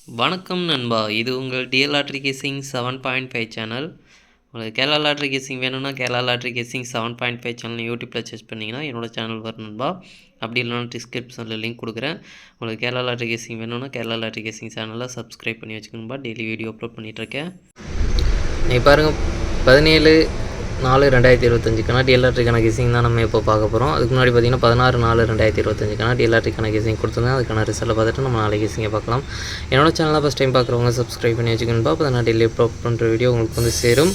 வணக்கம் நண்பா, இது உங்கள் டிஎல் லாட்ரி கேசிங் 7.5 சேனல். உங்களுக்கு கேரளா லாட்ரி கேசிங் வேணும்னா கேரளா லாட்ரி கேசிங் 7.5 சேனல் யூடியூப்பில் சர்ச் பண்ணிங்கன்னா என்னோட சேனல் வரும் நண்பா. அப்படி இல்லைனா டிஸ்கிரிப்ஷனில் லிங்க் கொடுக்குறேன். உங்களுக்கு கேரளா லாட்ரி கேசிங் வேணும்னா கேரளா லாட்ரி கேசிங் சேனலை சப்ஸ்கிரைப் பண்ணி வச்சுக்கணும்பா. டெய்லி வீடியோ அப்லோட் பண்ணிகிட்ருக்கேன். நீங்கள் பாருங்கள், 17/4/2025 டிஎல் லாட்ரிக்கான கேசிங் தான் நம்ம இப்போ பார்க்க போகிறோம். அதுக்கு முன்னாடி பார்த்தீங்கன்னா 16/4/2025 டிஎல் லாட்ரிக்கான கேசிங் கொடுத்துருந்தேன். அதுக்கான ரிசல்ட்டை பார்த்துட்டு நம்ம நாளைக்கு கேசிங்கை பார்க்கலாம். என்னோட சேனலில் ஃபஸ்ட் டைம் பார்க்குறவங்க சப்ஸ்கிரைப் பண்ணி வச்சுக்கணும்பா. அப்போ நான் டெய்லி அப்லோட் பண்ணுற வீடியோ உங்களுக்கு வந்து சேரும்.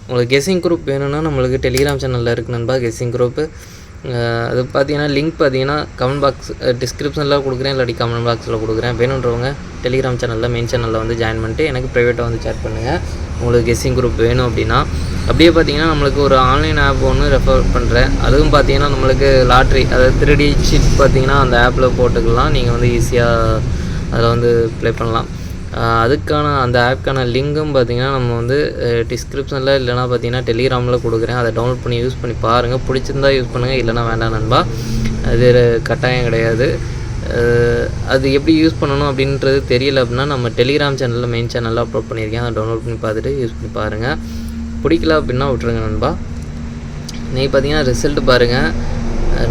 உங்களுக்கு கெஸ்ஸிங் குரூப் வேணும்னா நம்மளுக்கு டெலிகிராம் சேனலில் இருக்குதுன்பா கெஸ்ஸிங் குரூப்பு. அது பார்த்தீங்கன்னா லிங்க் பார்த்தீங்கன்னா கமெண்ட் பாக்ஸ் டிஸ்கிரிப்ஷனில் கொடுக்குறேன், இல்லாட்டி கமெண்ட் பாக்ஸில் கொடுக்குறேன். வேணுன்றவங்க டெலிகிராம் சேனலில் மெயின் சேனலில் வந்து ஜாயின் பண்ணிட்டு எனக்கு ப்ரைவேட்டாக வந்து சேட் பண்ணுங்கள் உங்களுக்கு கெஸ்ஸிங் குரூப் வேணும் அப்படின்னா. அப்படியே பார்த்தீங்கன்னா நம்மளுக்கு ஒரு ஆன்லைன் ஆப் ஒன்று ரெஃபர் பண்ணுறேன். அதுவும் பார்த்தீங்கன்னா நம்மளுக்கு லாட்ரி, அதாவது 3D ஷீட் பார்த்தீங்கன்னா அந்த ஆப்பில் போட்டுக்கலாம். நீங்கள் வந்து ஈஸியாக அதில் வந்து ப்ளே பண்ணலாம். அதுக்கான அந்த ஆப்க்கான லிங்கும் பார்த்திங்கன்னா நம்ம வந்து டிஸ்கிரிப்ஷனில் இல்லைனா பார்த்திங்கன்னா டெலிகிராமில் கொடுக்குறேன். அதை டவுன்லோட் பண்ணி யூஸ் பண்ணி பாருங்கள். பிடிச்சிருந்தா யூஸ் பண்ணுங்கள், இல்லைனா வேண்டாம் நண்பா. அது கட்டாயம் கிடையாது. அது எப்படி யூஸ் பண்ணணும் அப்படின்றது தெரியல அப்படின்னா நம்ம டெலிகிராம் சேனலில் மெயின் சேனலில் அப்லோட் பண்ணியிருக்கேன். அதை டவுன்லோட் பண்ணி பார்த்துட்டு யூஸ் பண்ணி பாருங்கள். பிடிக்கல அப்படின்னா விட்டுருங்க நண்பா. நீங்கள் பார்த்தீங்கன்னா ரிசல்ட் பாருங்கள்,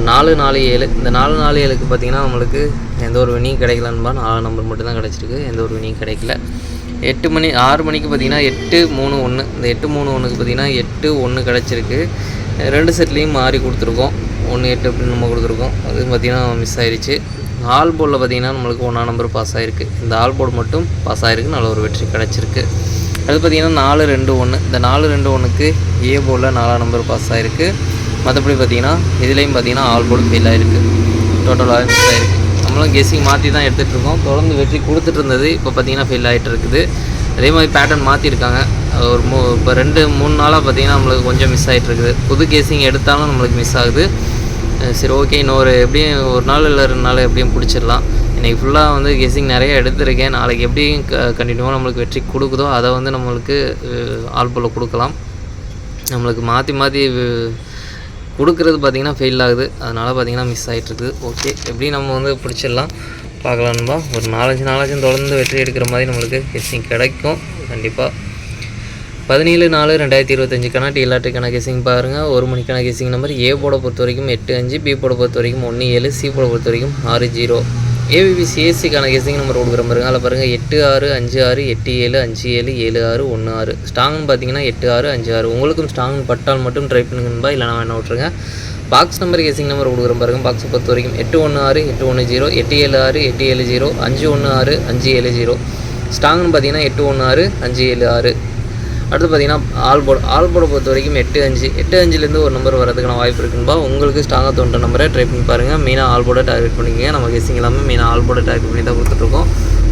4-4-7. இந்த 4-4-7க்கு பார்த்தீங்கன்னா நம்மளுக்கு எந்த ஒரு வினியும் கிடைக்கலன்பா. 4 நம்பர் மட்டும்தான் கிடச்சிருக்கு, எந்த ஒரு வினியும் கிடைக்கல. 6 மணிக்கு பார்த்தீங்கன்னா 8-3-1. இந்த 8-3-1க்கு பார்த்தீங்கன்னா 8-1 கிடச்சிருக்கு. 2 செட்லேயும் மாறி கொடுத்துருக்கோம். 1-8 அப்படின்னு நம்ம கொடுத்துருக்கோம். அது பார்த்திங்கன்னா மிஸ் ஆயிடுச்சு. ஆல் போர்டில் பார்த்திங்கன்னா நம்மளுக்கு 1ஆம் நம்பர் பாஸ் ஆகிருக்கு. இந்த ஆல் போர்டு மட்டும் பாஸ் ஆகிருக்கு, நல்ல ஒரு வெற்றி கிடச்சிருக்கு. அது பார்த்திங்கன்னா 4-2-1. இந்த 4-2-1க்கு ஏ போர்டில் 4ஆம் நம்பர் பாஸ் ஆகிருக்கு. மற்றபடி பார்த்திங்கன்னா இதுலேயும் பார்த்திங்கன்னா ஆல் போர்டு ஃபெயில் ஆகிருக்கு, டோட்டலாக மிஸ் ஆகிருக்கு. நம்மளும் கெஸ்ஸிங் மாற்றி தான் எடுத்துகிட்ருக்கோம். தொடர்ந்து வெற்றி கொடுத்துட்டு இருந்தது, இப்போ பார்த்திங்கன்னா ஃபெயில் ஆகிட்டு இருக்குது. அதே மாதிரி பேட்டர்ன் மாற்றிருக்காங்க. ஒரு இப்போ 2-3 நாளாக பார்த்திங்கன்னா நம்மளுக்கு கொஞ்சம் மிஸ் ஆகிட்டுருக்குது. புது கெஸ்ஸிங் எடுத்தாலும் நம்மளுக்கு மிஸ் ஆகுது. சரி, ஓகே, இன்னொரு எப்படியும் ஒரு நாள் இல்லை 2 நாள் எப்படியும் பிடிச்சிடலாம். இன்றைக்கி ஃபுல்லாக வந்து கெஸ்ஸிங் நிறைய எடுத்திருக்கேன். நாளைக்கு எப்படியும் கண்டினியூவாக நம்மளுக்கு வெற்றி கொடுக்குதோ அதை வந்து நம்மளுக்கு ஆல் போர்டில் கொடுக்கலாம். நம்மளுக்கு மாற்றி கொடுக்குறது பார்த்திங்கன்னா ஃபெயில் ஆகுது. அதனால் பார்த்திங்கன்னா மிஸ் ஆகிட்டுருக்குது. ஓகே, எப்படி நம்ம வந்து பிடிச்சிடலாம் பார்க்கலான்பா. ஒரு 4-5 நாளாச்சும் தொடர்ந்து வெற்றி எடுக்கிற மாதிரி நம்மளுக்கு கெஸ்ஸிங் கிடைக்கும் கண்டிப்பாக. 17/4/2025 டிஎல் லாட்ரிக்கான கெஸ்ஸிங் பாருங்கள். 1 மணிக்கான கெஸ்ஸிங் நம்பர் ஏ போர்டை பொறுத்த வரைக்கும் 8-5, பி போர்டை பொறுத்த வரைக்கும் 1-7, சி போர்டை பொறுத்த வரைக்கும் 6-0. ஏபிபிசிஎஸ்சிக்கான கெஸ்ஸிங் நம்பர் கொடுக்குற பாருங்க. அதில் பாருங்கள் 8-6, 5-6, 8-7, 5-7, 7-6, 1-6. ஸ்ட்ராங்னு பார்த்தீங்கன்னா 8-6, 5-6. உங்களுக்கும் ஸ்ட்ராங் பட்டால் மட்டும் ட்ரை பண்ணுங்கன்பா, இல்லைனா வேணா விட்ருங்க. பாக்ஸ் நம்பர் கெஸ்ஸிங் நம்பர் கொடுக்குற பாருங்க. பாக்ஸை பொறுத்த வரைக்கும் 8-1-6, 8-1-0, 8-7-6, 8-7-0, 5-1-6, 5-7-0. ஸ்ட்ராங்னு பார்த்தீங்கன்னா 8-1-6, 5-7-6. அடுத்து பார்த்தீங்கன்னா ஆல் போர்டை பொறுத்த வரைக்கும் 8-5. 8-5லேருந்து ஒரு நம்பர் வரதுக்கான வாய்ப்பு இருக்குன்பா. உங்களுக்கு ஸ்ட்ராங்காக தோன்ற நம்பரை ட்ரை பண்ணி பாருங்கள். மெயினாக ஆல் போர்டை டார்கெட் பண்ணிக்கங்க. நம்ம கெஸ்ஸிங் எல்லாமே மெயினாக ஆல் போர்டை டார்கெட் பண்ணி தான் கொடுத்துட்ருக்கோம்.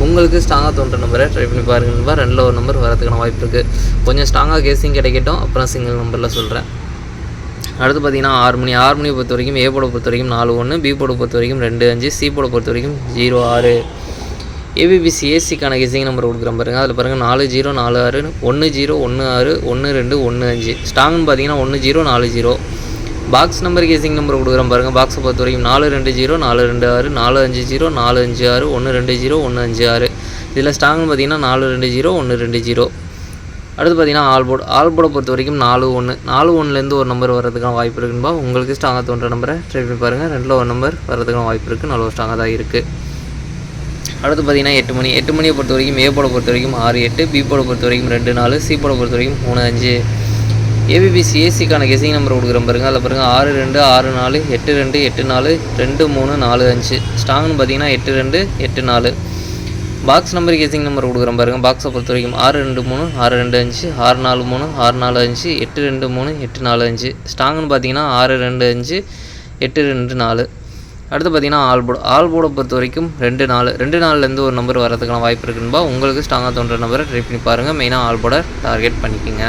உங்களுக்கு ஸ்ட்ராங்காக தோன்ற நம்பரை ட்ரை பண்ணி பாருங்கன்பா. 2ல் ஒரு நம்பர் வரதுக்கான வாய்ப்பு இருக்குது. கொஞ்சம் ஸ்ட்ராங்காக கெஸ்ஸிங் கிடைக்கட்டும், அப்புறம் சிங்கிள் நம்பரில் சொல்கிறேன். அடுத்து பார்த்தீங்கன்னா 6 மணியை பொறுத்த வரைக்கும் ஏ போர்டை பொறுத்த வரைக்கும் 4-1, பி போர்டை பொறுத்த வரைக்கும் 2-5, சி போர்டை பொறுத்த வரைக்கும் 0-6. ஏபிபிசிஎஸ்சிக்கான கெஸ்ஸிங் நம்பர் கொடுக்குறேன் பாருங்கள். அதில் பாருங்கள் 4-0-4-6, 1-0-1-6, 1-2-1-5. ஸ்ட்ராங்னு பார்த்தீங்கன்னா 1-0-4-0. பாக்ஸ் நம்பர் கெஸ்ஸிங் நம்பர் கொடுக்குறேன் பாருங்கள். பாக்ஸை பொறுத்த வரைக்கும் 4-2-0, 4-2-6, 4-5-0, 4-5-6, 1-2-0, 1-5-6. இதில் ஸ்ட்ராங்னு பார்த்தீங்கன்னா 4-2-0, 1-2-0. அடுத்து பார்த்தீங்கன்னா ஆல் போர்டை பொறுத்த வரைக்கும் 4-1. 4-1லேருந்து ஒரு நம்பர் வரதுக்கான வாய்ப்பு இருக்குன்பா. உங்களுக்கு ஸ்ட்ராங்காக தோன்ற நம்பரை ட்ரை பண்ணி பாருங்கள். 2ல் ஒரு நம்பர் வரதுக்கான வாய்ப்பு இருக்குது, நல்ல ஸ்ட்ராங்காக தான் இருக்குது. அடுத்து பார்த்தீங்கன்னா 8 மணியை பொறுத்த வரைக்கும் ஏ போர்டை பொறுத்த வரைக்கும் 6-8, பி போர்டை பொறுத்த வரைக்கும் 2-4, சி போர்டை பொறுத்த வரைக்கும் 3-5. ஏபிபிசிஎஸ்சிக்கான கெஸ்ஸிங் நம்பர் கொடுக்குறேன் பாருங்கள். அதில் பாருங்கள் 6-2, 6-4, 8-2, 8-4, 2-3, 4-5. ஸ்ட்ராங்னு பார்த்தீங்கன்னா 8-2, 8-4. பாக்ஸ் நம்பர் கெஸ்ஸிங் நம்பர் கொடுக்குறேன் பாருங்கள். பாக்ஸை பொறுத்த வரைக்கும் 6-2-3, 6-2-5, 6-4-3, 6-4-5, 8-2-3, 8-4-5. ஸ்ட்ராங்னு பார்த்தீங்கன்னா 6-2-5, 8-2-4. அடுத்து பார்த்தீங்கன்னா ஆல் போர்டை பொறுத்த வரைக்கும் 2-4. 2-4லேருந்து ஒரு நம்பர் வரதுக்கான வாய்ப்பு இருக்குன்பா. உங்களுக்கு ஸ்ட்ராங்காக தோன்ற நம்பரை ட்ரை பண்ணி பாருங்கள். மெயினாக ஆல் போர்டை டார்கெட் பண்ணிக்கோங்க.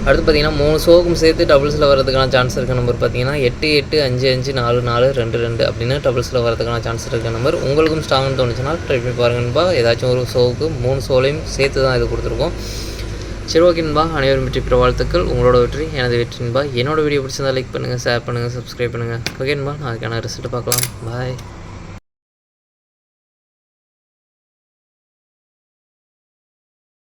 அடுத்து பார்த்தீங்கன்னா 3 ஷோக்கும் சேர்த்து டபுள்ஸில் வரதுக்கான சான்ஸ் இருக்க நம்பர் பார்த்தீங்கன்னா 8-8, 5-5, 4-4, 2-2 அப்படின்னு டபுள்ஸில் வரதுக்கான சான்ஸ் இருக்க நம்பர். உங்களுக்கும் ஸ்ட்ராங்னு தோணுச்சுன்னா ட்ரை பண்ணி பாருங்கன்பா. ஏதாச்சும் ஒரு ஷோவுக்கு 3 ஷோலையும் சேர்த்து தான் இது கொடுத்துருக்கோம். சரி, ஓகேன்பா. அனைவரும் வெற்றி பெற வாழ்த்துக்கள். உங்களோட வெற்றி எனது வெற்றின்பா. என்னோட வீடியோ பிடிச்சிருந்தா லைக் பண்ணுங்கள், ஷேர் பண்ணுங்கள், சப்ஸ்கிரைப் பண்ணுங்கள். ஓகேன்பா. நான் அதுக்கான ரிசல்ட் பார்க்கலாம். பாய்.